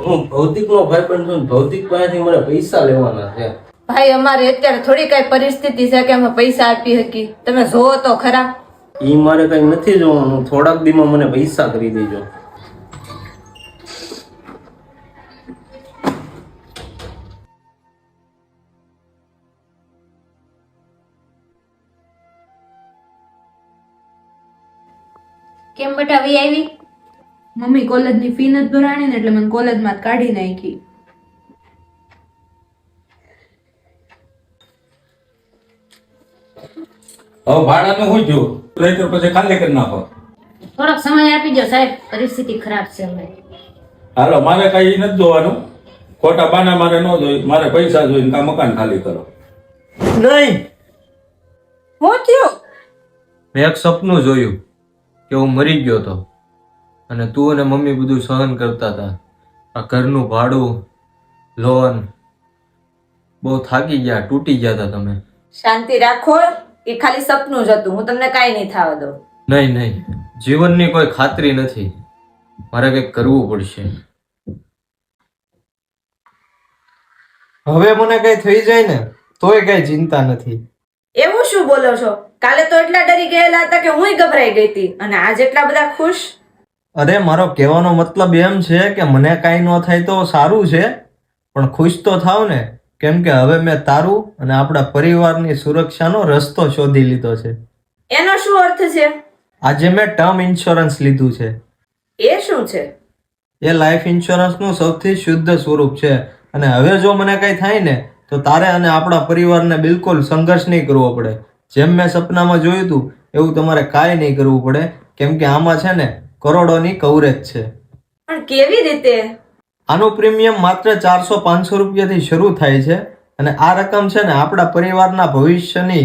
હું ભૌતિકનો ભાઈ પણ છું. ભૌતિક પાસેથી મને પૈસા લેવાના છે. ભાઈ અમારે અત્યારે થોડી કઈ પરિસ્થિતિ છે કે અમે પૈસા આપી શકી. તમે જોવો તો ખરા. ઈ મારે કઈ નથી જોવાનું. થોડાક દીમાં મને પૈસા કરી દેજો. કેમ બેટા વી આવી? મમ્મી કોલેજની ફી નથી ભરાણી ને એટલે મને કોલેજમાં કાઢી નાખી. હવે ભાડાનું શું થયું? નહીંતર પછી ખાલી કરી નાખો. થોડોક સમય આપી દો સાહેબ, પરિસ્થિતિ ખરાબ છે હવે. હાલો, મારે કઈ નથી જોવાનું. ખોટા બાના મારે ન જોઈ. મારે પૈસા જોઈને કા મકાન ખાલી કરો. નહીં, હું થયું? મેં એક સપનું જોયું કે હું મરી ગયો હતો અને તું અને મમ્મી બધું સહન કરતા હતા. આ ઘરનું ભાડું, લોન, બહુ થાકી ગયા, તૂટી ગયા હતા તમે. શાંતિ રાખો, એ ખાલી સપનું જ હતું. હું તમને કાંઈ નહીં થવા દઉં. નહીં નહીં, જીવનની કોઈ ખાતરી નથી. મારે કંઈક કરવું પડશે. હવે મને કઈ થઈ જાય ને તોય કઈ ચિંતા નથી. એવું શું બોલો છો? કાલે તો એટલા ડરી ગયેલા હતા કે હુંય ગભરાઈ ગઈ હતી અને આજ એટલા બધા ખુશ. અરે મારો કહેવાનો મતલબ એમ છે કે મને કાંઈ ન થાય તો સારું છે, પણ ખુશ તો થાવ ને, કેમ કે હવે મેં તારું અને આપણા પરિવારની સુરક્ષાનો રસ્તો શોધી લીધો છે. એનો શું અર્થ છે? આજે મેં ટર્મ ઇન્સ્યોરન્સ લીધું છે. એ શું છે? એ લાઈફ ઇન્સ્યોરન્સનું સૌથી શુદ્ધ સ્વરૂપ છે અને હવે જો મને કંઈ થાય ને તો તારે અને આપણા પરિવારને બિલકુલ સંઘર્ષ નહીં કરવો પડે. જેમ મેં સપનામાં જોયું હતું એવું તમારે કાંઈ નહીં કરવું પડે, કેમ કે આમાં છે ને કરોડોની કવરેજ છે. પણ કેવી રીતે? આનું પ્રીમિયમ માત્ર 400-500 રૂપિયાથી શરૂ થાય છે અને આ રકમ છે ને આપણા પરિવારના ભવિષ્યની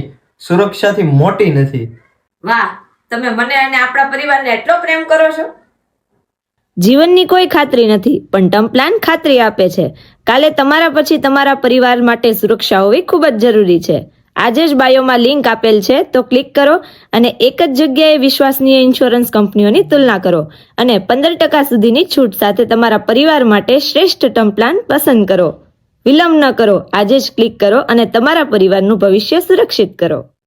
સુરક્ષાથી મોટી નથી. વાહ, તમે મને અને આપણા પરિવારને એટલો પ્રેમ કરો છો. જીવનની કોઈ ખાતરી નથી, પણ ટર્મ પ્લાન ખાતરી આપે છે. કાલે તમારા પછી તમારા પરિવાર માટે સુરક્ષા હોવી ખૂબ જ જરૂરી છે. આજે જ બાયોમાં લિંક આપેલ છે, તો ક્લિક કરો અને એક જ જગ્યાએ વિશ્વસનીય ઇન્સ્યોરન્સ કંપનીઓની તુલના કરો અને 15% સુધીની છૂટ સાથે તમારા પરિવાર માટે શ્રેષ્ઠ ટર્મ પ્લાન પસંદ કરો. વિલંબ ન કરો, આજે જ ક્લિક કરો અને તમારા પરિવારનું ભવિષ્ય સુરક્ષિત કરો.